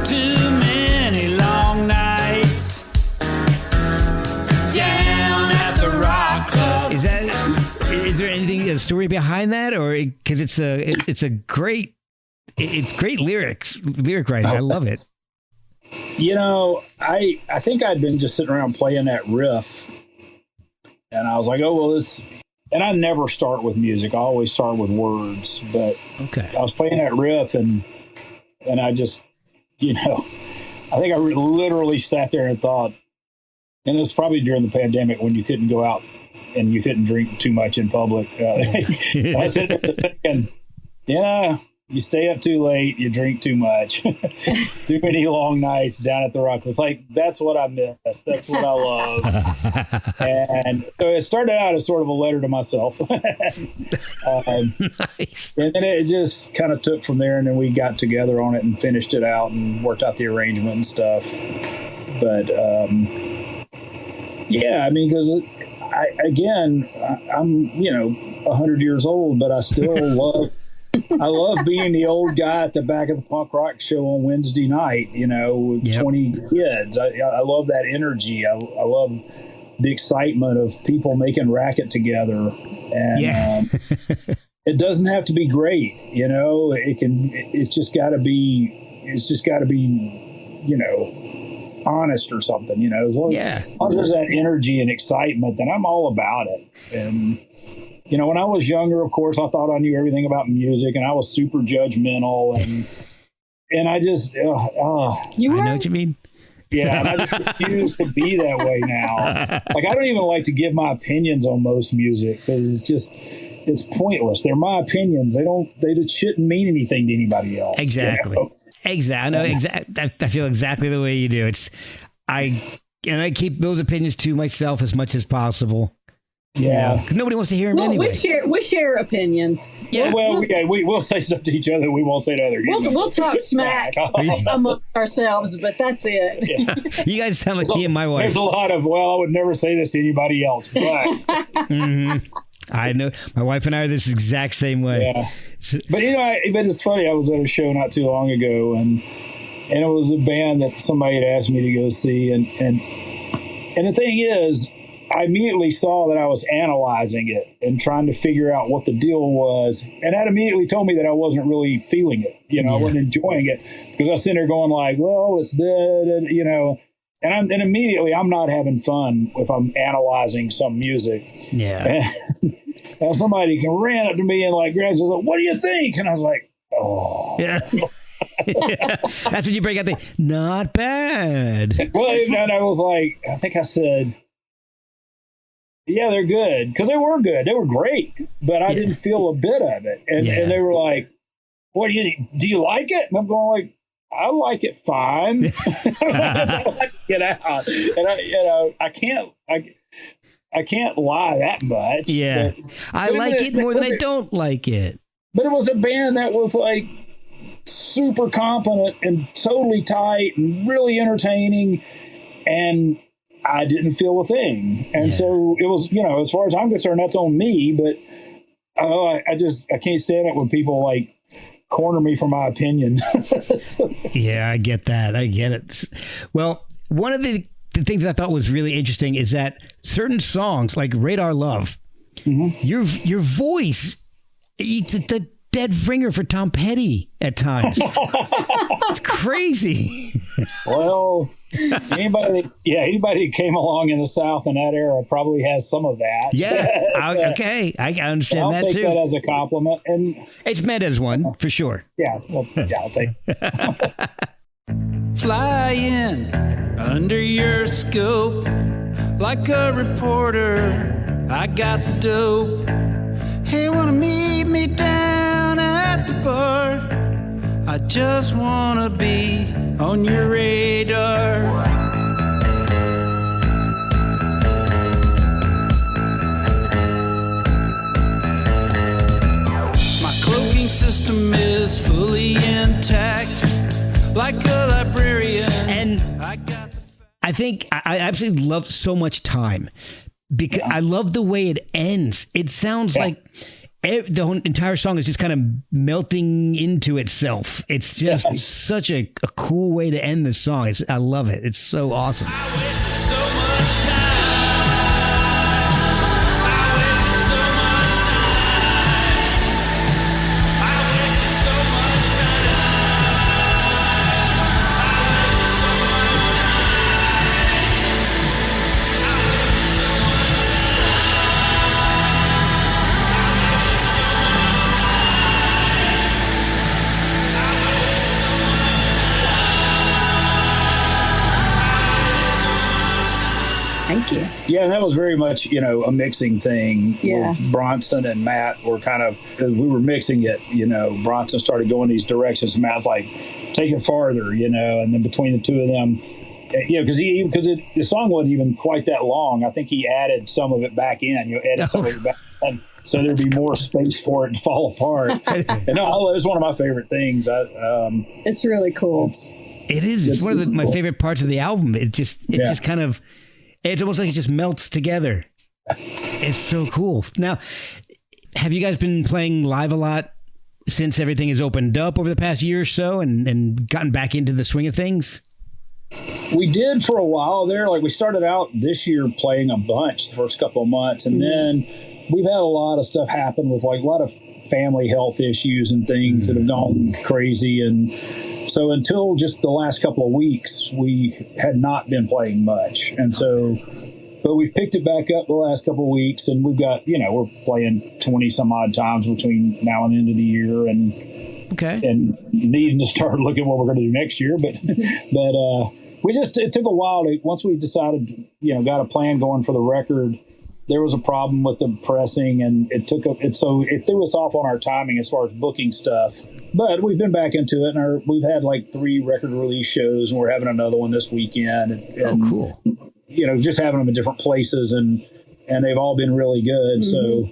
Too many long nights down at the rock club.
Is there anything, a story behind that, or because it's great lyric writing? I love it.
You know, I think I'd been just sitting around playing that riff, and I was like, oh, well, this. And I never start with music. I always start with words. But
okay.
I was playing that riff, and I just, you know, I think I literally sat there and thought, and it was probably during the pandemic when you couldn't go out and you couldn't drink too much in public. I said, thinking, yeah, you stay up too late, you drink too much, too many long nights down at the Rock. It's like, that's what I miss. That's what I love. And so it started out as sort of a letter to myself.
Nice.
And then it just kind of took from there, and then we got together on it and finished it out and worked out the arrangement and stuff. But, yeah, I mean, because I'm, 100 years old, but I still I love being the old guy at the back of the punk rock show on Wednesday night, with 20 kids. I love that energy. I love the excitement of people making racket together. And it doesn't have to be great, it's just got to be, honest or something, as long as there's that energy and excitement, then I'm all about it. And when I was younger, of course, I thought I knew everything about music, and I was super judgmental, and I just, I
know what you mean.
Yeah, and I just refuse to be that way now. Like, I don't even like to give my opinions on most music, because it's pointless. They're my opinions. They shouldn't mean anything to anybody else.
Exactly. Exactly. I know exactly. I feel exactly the way you do. I keep those opinions to myself as much as possible.
Yeah,
because nobody wants to hear them anyway.
We share opinions.
Yeah. Well, we'll say stuff to each other we won't say to others.
We'll talk smack among ourselves, but that's it.
Yeah.
You guys sound like me and my wife.
There's a lot of, I would never say this to anybody else, but.
Mm-hmm. I know my wife and I are this exact same way.
Yeah. But but it's funny. I was at a show not too long ago, and it was a band that somebody had asked me to go see, and the thing is, I immediately saw that I was analyzing it and trying to figure out what the deal was. And that immediately told me that I wasn't really feeling it. I wasn't enjoying it, because I was sitting there going like, well, it's that, and immediately I'm not having fun if I'm analyzing some music.
Yeah.
And somebody ran up to me and like, grabbed, like, what do you think? And I was like, oh.
Yeah. That's when you break out the, not bad.
Well, and I was like, I think I said, yeah, they're good, because they were good. They were great, but I didn't feel a bit of it. And they were like, "What do you like it?" And I'm going like, "I like it fine." I like to get out, and I can't lie that much.
Yeah, I like it more than I don't like it.
But it was a band that was like super competent and totally tight and really entertaining, and I didn't feel a thing. And so it was, as far as I'm concerned, that's on me. But I can't stand it when people like corner me for my opinion.
Yeah, I get that. I get it. Well, one of the things I thought was really interesting is that certain songs like Radar Love, your voice, it's the dead ringer for Tom Petty at times. It's crazy.
Well, anybody that came along in the South in that era probably has some of that.
Yeah. Okay. I understand that too.
I'll take that as a compliment. And
it's meant as one, for sure.
Yeah. Well, I'll take it.
Flying under your scope like a reporter. I got the dope. Hey, wanna meet me down at the bar? I just wanna be on your radar. My cloaking system is fully intact, like a librarian.
And I think I absolutely love So Much Time, because I love the way it ends. It sounds like the whole entire song is just kind of melting into itself. It's just such a cool way to end the song. I love it. It's so awesome.
Thank you.
Yeah, that was very much, a mixing thing.
Yeah.
Bronson and Matt were kind of, as we were mixing it, Bronson started going these directions. Matt's like, take it farther, and then between the two of them, because the song wasn't even quite that long. I think he added some of it back in, added some of it back in, so there'd be more space for it to fall apart. And it was one of my favorite things.
It's really cool.
It is. It's one of my favorite parts of the album. It just kind of, it's almost like it just melts together. It's so cool. Now, have you guys been playing live a lot since everything has opened up over the past year or so and gotten back into the swing of things?
We did for a while there. Like, we started out this year playing a bunch the first couple of months, and then we've had a lot of stuff happen with like a lot of family health issues and things that have gone crazy. And so until just the last couple of weeks, we had not been playing much. And so, but we've picked it back up the last couple of weeks, and we've got, we're playing 20 some odd times between now and the end of the year, and needing to start looking at what we're going to do next year. But it took a while once we decided, got a plan going for the record. There was a problem with the pressing, and it threw us off on our timing as far as booking stuff. But we've been back into it, and we've had like 3 record release shows, and we're having another one this weekend. And
cool.
Just having them in different places, and they've all been really good. So,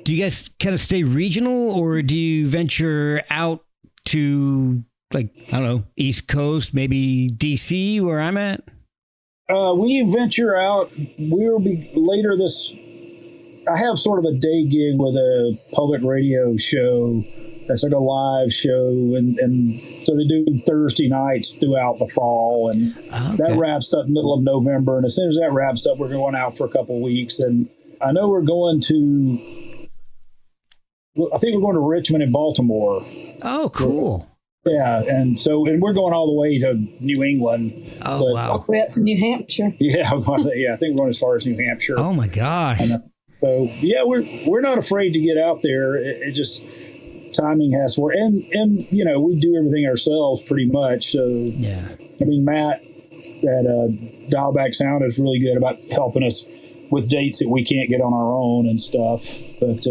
Do you guys kind of stay regional, or do you venture out to, like, I don't know, East Coast, maybe DC, where I'm at?
We venture out. We'll be later this. I have sort of a day gig with a public radio show that's like a live show, and so they do Thursday nights throughout the fall, and that wraps up middle of November. And as soon as that wraps up, we're going out for a couple of weeks. And I know we're going to. I think we're going to Richmond and Baltimore.
Oh, cool.
Yeah, and we're going all the way to New England.
Oh, wow.
All the way up to New Hampshire.
Yeah, I think we're going as far as New Hampshire.
Oh, my gosh.
So, yeah, we're not afraid to get out there. It just, timing has to work. And we do everything ourselves pretty much. So,
yeah.
I mean, Matt at Dialback Sound is really good about helping us with dates that we can't get on our own and stuff. But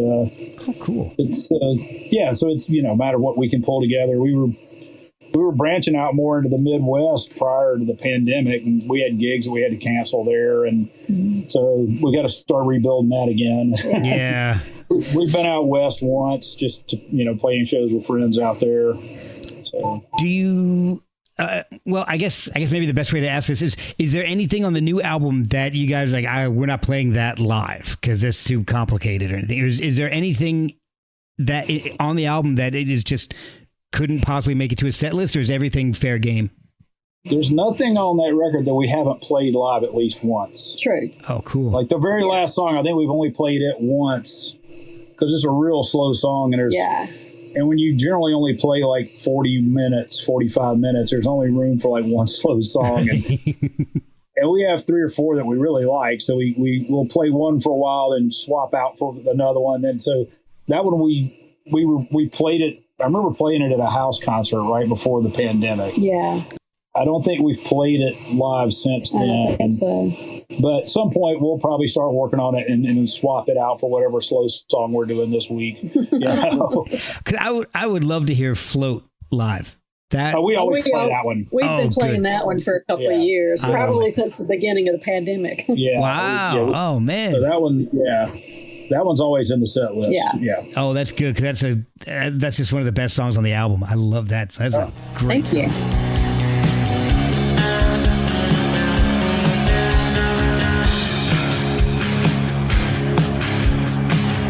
cool.
It's so it's no matter what we can pull together. We were branching out more into the Midwest prior to the pandemic, and we had gigs that we had to cancel there, and so we got to start rebuilding that again.
Yeah.
We've been out west once, just to, playing shows with friends out there. So.
Do you? Well, I guess maybe the best way to ask this is there anything on the new album that you guys are like, we're not playing that live because that's too complicated or anything? Is there anything that on the album that it is just couldn't possibly make it to a set list, or is everything fair game?
There's nothing on that record that we haven't played live at least once.
True.
Oh, cool.
Like the very last song, I think we've only played it once because it's a real slow song, and and when you generally only play like 40 minutes, 45 minutes, there's only room for like one slow song. And we have 3 or 4 that we really like. So we'll play one for a while, then swap out for another one. Then so that one we played it. I remember playing it at a house concert right before the pandemic.
Yeah.
I don't think we've played it live since then.
I don't think so.
But at some point, we'll probably start working on it and swap it out for whatever slow song we're doing this week.
Because I would love to hear Float live.
We always play that one.
We've been playing that one for a couple of years, probably since the beginning of the pandemic.
Yeah.
Wow. Oh, man.
So that one, that one's always in the set list.
Yeah.
Oh, that's good, because that's just one of the best songs on the album. I love that. That's a great song.
Thank you.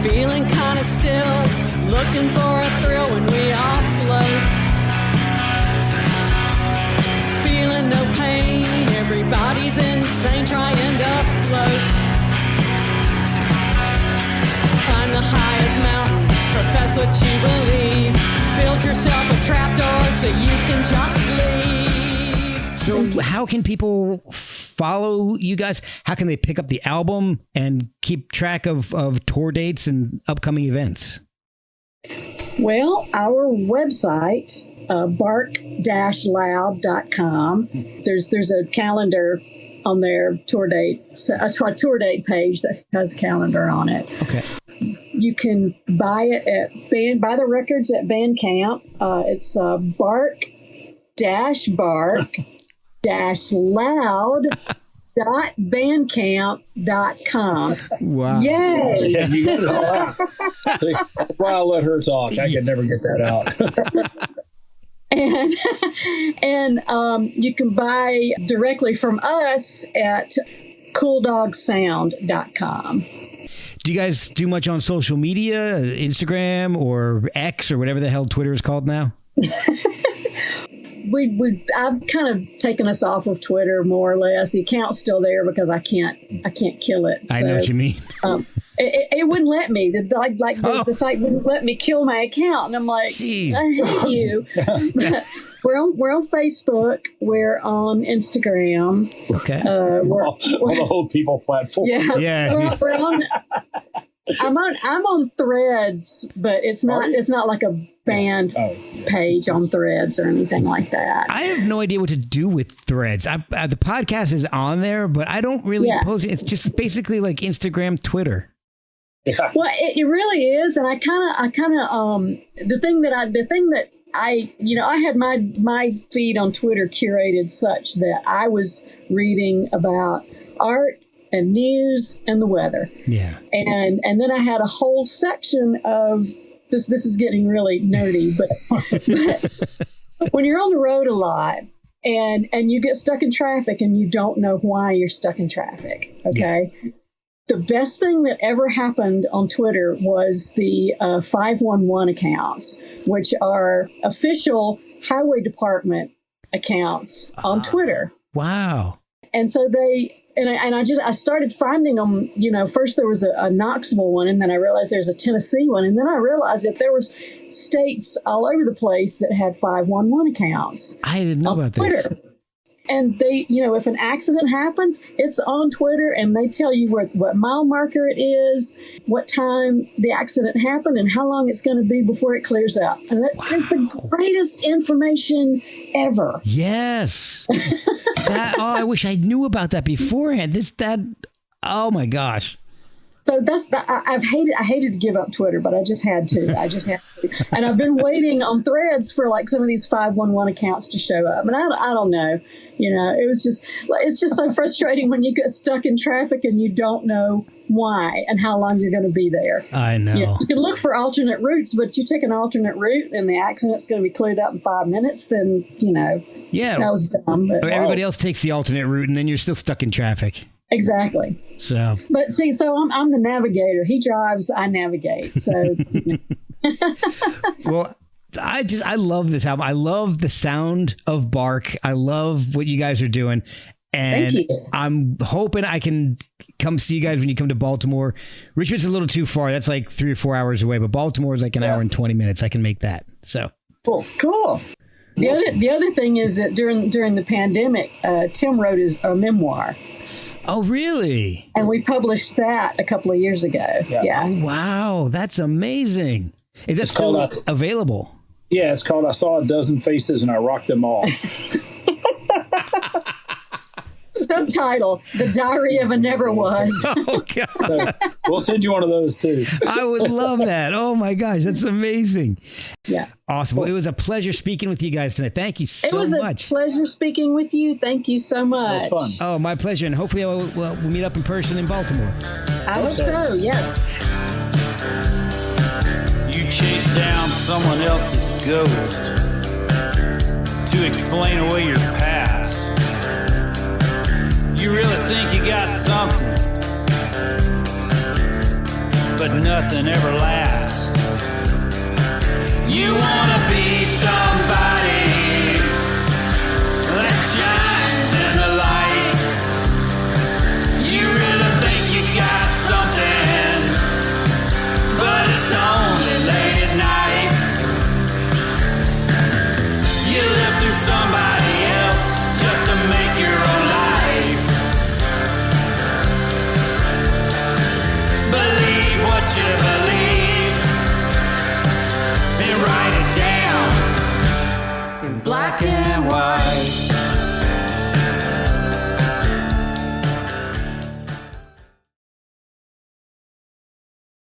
feeling kind of still, looking for a thrill when we offload. Feeling no pain, everybody's insane trying to float. Climb the highest mountain, profess what you believe. Build yourself a trapdoor so you can just leave.
So how can people follow you guys? How can they pick up the album and keep track of tour dates and upcoming events?
Well, our website, bark-loud.com, there's a calendar on their tour date, a tour date page that has a calendar on it.
Okay.
You can buy it buy the records at Bandcamp. It's bark-loud.bandcamp.com.
Wow.
Yay!
Yeah, you got it all out. See, that's why I let her talk. I could never get that out.
And you can buy directly from us at cooldogsound.com.
Do you guys do much on social media, Instagram or X or whatever the hell Twitter is called now?
I've kind of taken us off of Twitter more or less. The account's still there because I can't kill it.
I know what you mean.
It wouldn't let me. The site wouldn't let me kill my account, and I'm like,
jeez.
I hate you. We're on Facebook. We're on Instagram.
Okay.
We're
on the whole people platform.
Yeah.
We're on. I'm on Threads, but it's not like a band page on Threads or anything like that.
I have no idea what to do with Threads. The podcast is on there, but I don't really post it. It's just basically like Instagram, Twitter.
Yeah.
Well, it really is, and I kind of the thing that I had my feed on Twitter curated such that I was reading about art and news and the weather. Yeah. And then I had a whole section of this is getting really nerdy, but when you're on the road a lot and you get stuck in traffic and you don't know why you're stuck in traffic, okay? Yeah. The best thing that ever happened on Twitter was the 511 accounts, which are official highway department accounts on Twitter.
Wow.
And so I started finding them, first there was a Knoxville one, and then I realized there's a Tennessee one. And then I realized that there was states all over the place that had 511 accounts.
I didn't know about
Twitter.
This.
And they, if an accident happens, it's on Twitter, and they tell you what mile marker it is, what time the accident happened, and how long it's going to be before it clears up. And that is the greatest information ever.
Yes. I wish I knew about that beforehand. Oh my gosh.
So I hated to give up Twitter, but I just had to. And I've been waiting on Threads for like some of these 511 accounts to show up. And I don't know. It's just so frustrating when you get stuck in traffic and you don't know why and how long you're going to be there.
I know.
You can look for alternate routes, but you take an alternate route and the accident's going to be cleared up in 5 minutes, then,
yeah,
that was dumb. But
everybody else takes the alternate route and then you're still stuck in traffic.
Exactly.
So,
but see, I'm the navigator. He drives, I navigate. So,
well, I love this album. I love the sound of Bark. I love what you guys are doing, and
thank you.
I'm hoping I can come see you guys when you come to Baltimore. Richmond's a little too far. That's like 3 or 4 hours away, but Baltimore is like an hour and 20 minutes. I can make that. So
cool. The other thing is that during the pandemic, Tim wrote a memoir.
Oh, really?
And we published that a couple of years ago. Yeah.
Oh, wow. That's amazing. Is that still available?
Yeah, it's called I Saw a Dozen Faces and I Rocked Them All.
Subtitle, The Diary of a Never Was.
Oh, God.
So we'll send you one of those, too.
I would love that. Oh, my gosh. That's amazing.
Yeah.
Awesome. Well, it was a pleasure speaking with you guys tonight. Thank you so much.
It was a pleasure speaking with you. Thank you so much.
It was fun.
Oh, my pleasure. And hopefully we'll meet up in person in Baltimore.
I hope so, yes.
You chase down someone else's ghost to explain away your past. You really think you got something, but nothing ever lasts. You wanna